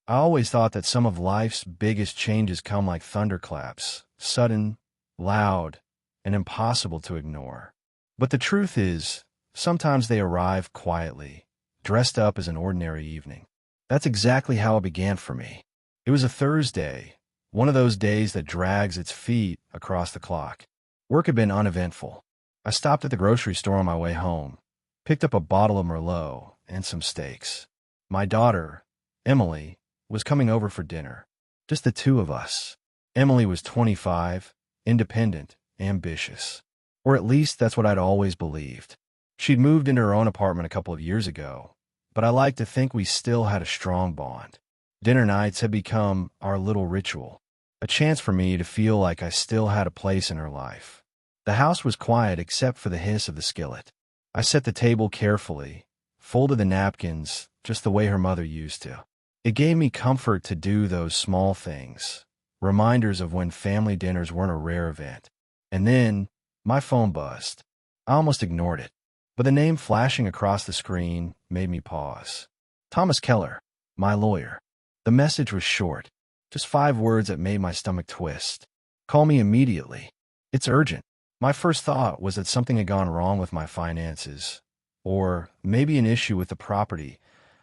I always thought that some of life's biggest changes come like thunderclaps, sudden, loud, and impossible to ignore. But the truth is, sometimes they arrive quietly, dressed up as an ordinary evening. That's exactly how it began for me. It was a Thursday, one of those days that drags its feet across the clock. Work had been uneventful. I stopped at the grocery store on my way home, picked up a bottle of Merlot and some steaks. My daughter, Emily, was coming over for dinner. Just the two of us. Emily was 25, independent, ambitious. Or at least that's what I'd always believed. She'd moved into her own apartment a couple of years ago, but I like to think we still had a strong bond. Dinner nights had become our little ritual, a chance for me to feel like I still had a place in her life. The house was quiet except for the hiss of the skillet. I set the table carefully, folded the napkins just the way her mother used to. It gave me comfort to do those small things, reminders of when family dinners weren't a rare event. And then, my phone buzzed. I almost ignored it, but the name flashing across the screen made me pause. Thomas Keller, my lawyer. The message was short, just 5 words that made my stomach twist. Call me immediately. It's urgent. My first thought was that something had gone wrong with my finances, or maybe an issue with the property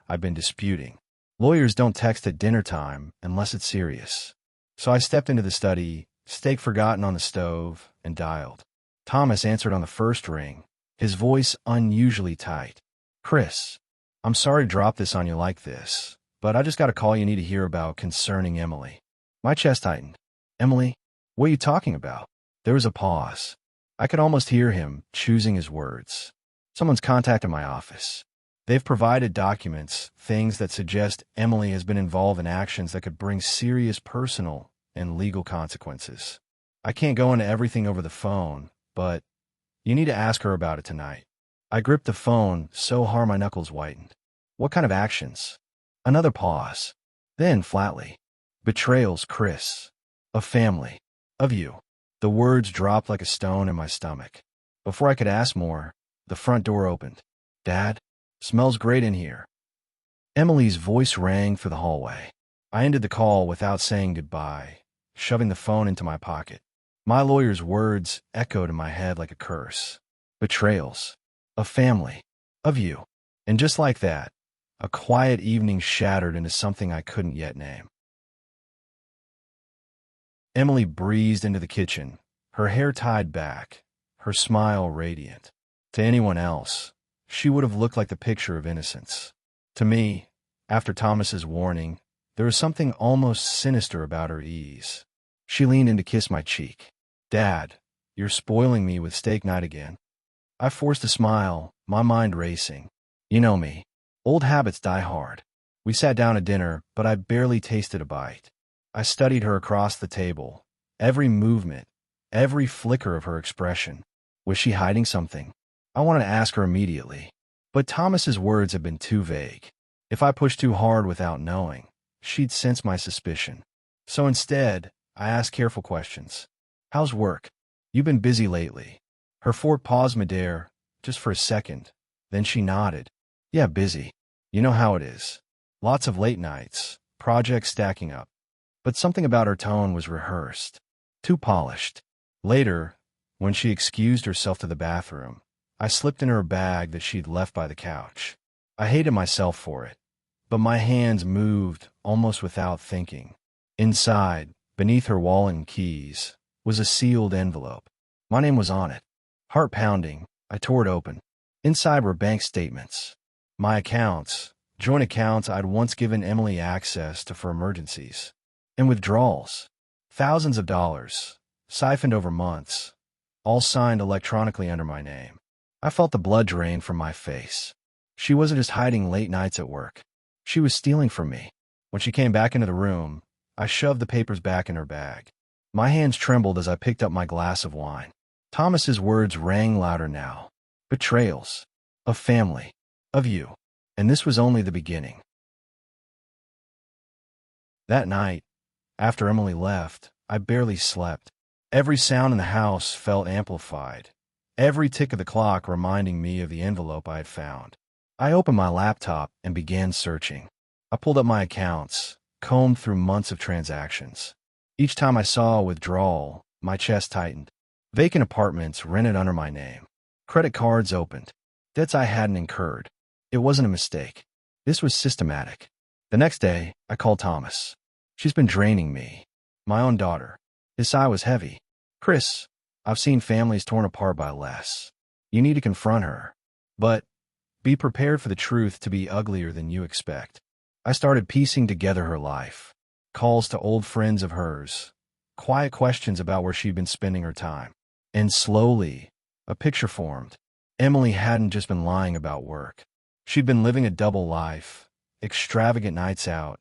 I've been disputing. Lawyers don't text at dinner time unless it's serious. So I stepped into the study, steak forgotten on the stove, and dialed. Thomas answered on the first ring, his voice unusually tight. "Chris, I'm sorry to drop this on you like this, but I just got a call you need to hear about concerning Emily." My chest tightened. "Emily? What are you talking about?" There was a pause. I could almost hear him choosing his words. "Someone's contacted my office. They've provided documents, things that suggest Emily has been involved in actions that could bring serious personal and legal consequences. I can't go into everything over the phone, but you need to ask her about it tonight." I gripped the phone so hard my knuckles whitened. "What kind of actions?" Another pause. Then, flatly, "Betrayals, Chris. Of family. Of you." The words dropped like a stone in my stomach. Before I could ask more, the front door opened. "Dad? Smells great in here." Emily's voice rang through the hallway. I ended the call without saying goodbye, shoving the phone into my pocket. My lawyer's words echoed in my head like a curse. Betrayals. Of family. Of you. And just like that, a quiet evening shattered into something I couldn't yet name. Emily breezed into the kitchen, her hair tied back, her smile radiant. To anyone else, she would have looked like the picture of innocence. To me, after Thomas's warning, there was something almost sinister about her ease. She leaned in to kiss my cheek. "Dad, you're spoiling me with steak night again." I forced a smile, my mind racing. You know me. Old habits die hard. We sat down at dinner, but I barely tasted a bite. I studied her across the table, every movement, every flicker of her expression. Was she hiding something? I wanted to ask her immediately, but Thomas's words had been too vague. If I pushed too hard without knowing, she'd sense my suspicion. So instead, I asked careful questions. "How's work? You've been busy lately." Her fort paused midair, just for a second. Then she nodded. "Yeah, busy. You know how it is. Lots of late nights, projects stacking up." But something about her tone was rehearsed, too polished. Later, when she excused herself to the bathroom, I slipped in her bag that she'd left by the couch. I hated myself for it, but my hands moved almost without thinking. Inside, beneath her wallet and keys, was a sealed envelope. My name was on it. Heart pounding, I tore it open. Inside were bank statements. My accounts, joint accounts I'd once given Emily access to for emergencies. And withdrawals. Thousands of dollars, siphoned over months, all signed electronically under my name. I felt the blood drain from my face. She wasn't just hiding late nights at work. She was stealing from me. When she came back into the room, I shoved the papers back in her bag. My hands trembled as I picked up my glass of wine. Thomas's words rang louder now. Betrayals. Of family. Of you. And this was only the beginning. That night, after Emily left, I barely slept. Every sound in the house felt amplified, every tick of the clock reminding me of the envelope I had found. I opened my laptop and began searching. I pulled up my accounts, combed through months of transactions. Each time I saw a withdrawal, my chest tightened. Vacant apartments rented under my name. Credit cards opened. Debts I hadn't incurred. It wasn't a mistake. This was systematic. The next day, I called Thomas. She's been draining me. My own daughter. His sigh was heavy. Chris, I've seen families torn apart by less. You need to confront her. But be prepared for the truth to be uglier than you expect. I started piecing together her life. Calls to old friends of hers. Quiet questions about where she'd been spending her time. And slowly, a picture formed. Emily hadn't just been lying about work. She'd been living a double life. Extravagant nights out.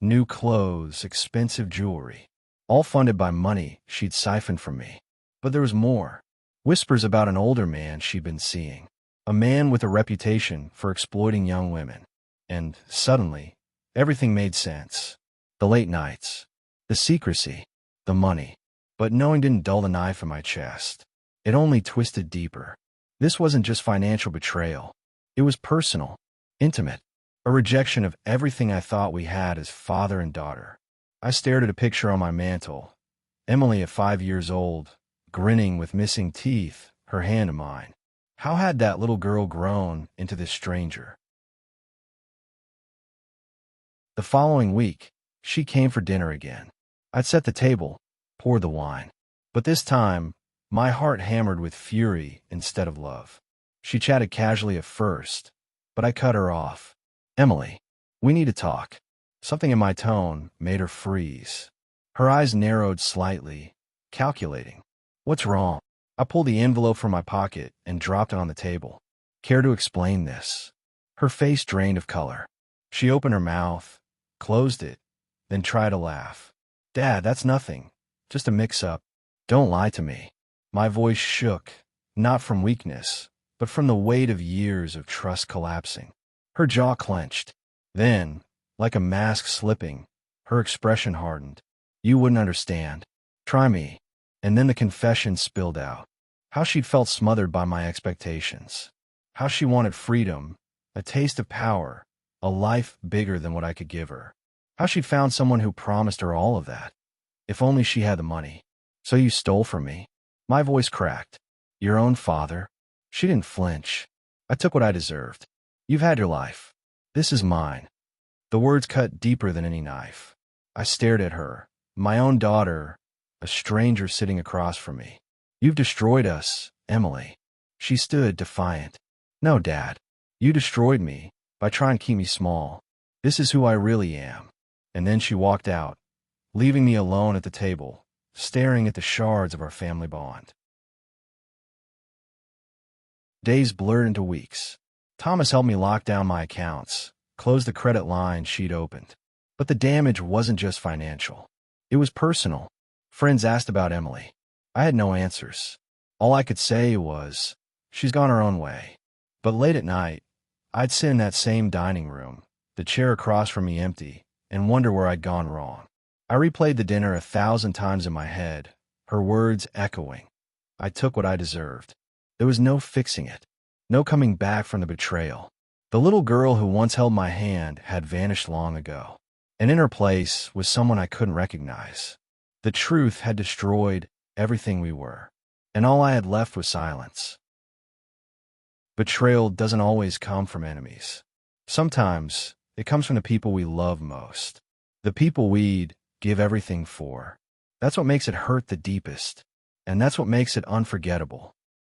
New clothes, expensive jewelry. All funded by money she'd siphoned from me. But there was more. Whispers about an older man she'd been seeing. A man with a reputation for exploiting young women. And suddenly, everything made sense. The late nights. The secrecy. The money. But knowing didn't dull the knife in my chest. It only twisted deeper. This wasn't just financial betrayal. It was personal. Intimate. A rejection of everything I thought we had as father and daughter. I stared at a picture on my mantle. Emily at 5 years old, grinning with missing teeth, her hand in mine. How had that little girl grown into this stranger? The following week, she came for dinner again. I'd set the table, poured the wine. But this time, my heart hammered with fury instead of love. She chatted casually at first, but I cut her off. Emily, we need to talk. Something in my tone made her freeze. Her eyes narrowed slightly, calculating. What's wrong? I pulled the envelope from my pocket and dropped it on the table. Care to explain this? Her face drained of color. She opened her mouth, closed it, then tried to laugh. Dad, that's nothing. Just a mix-up. Don't lie to me. My voice shook, not from weakness, but from the weight of years of trust collapsing. Her jaw clenched. Then, like a mask slipping, her expression hardened. You wouldn't understand. Try me. And then the confession spilled out. How she'd felt smothered by my expectations. How she wanted freedom, a taste of power, a life bigger than what I could give her. How she'd found someone who promised her all of that. If only she had the money. So you stole from me? My voice cracked. Your own father? She didn't flinch. I took what I deserved. You've had your life. This is mine. The words cut deeper than any knife. I stared at her, my own daughter, a stranger sitting across from me. You've destroyed us, Emily. She stood defiant. No, Dad. You destroyed me by trying to keep me small. This is who I really am. And then she walked out, leaving me alone at the table, staring at the shards of our family bond. Days blurred into weeks. Thomas helped me lock down my accounts, close the credit line she'd opened. But the damage wasn't just financial. It was personal. Friends asked about Emily. I had no answers. All I could say was, she's gone her own way. But late at night, I'd sit in that same dining room, the chair across from me empty, and wonder where I'd gone wrong. I replayed the dinner 1,000 times in my head, her words echoing. I took what I deserved. There was no fixing it. No coming back from the betrayal. The little girl who once held my hand had vanished long ago. And in her place was someone I couldn't recognize. The truth had destroyed everything we were. And all I had left was silence. Betrayal doesn't always come from enemies. Sometimes it comes from the people we love most. The people we'd give everything for. That's what makes it hurt the deepest. And that's what makes it unforgettable.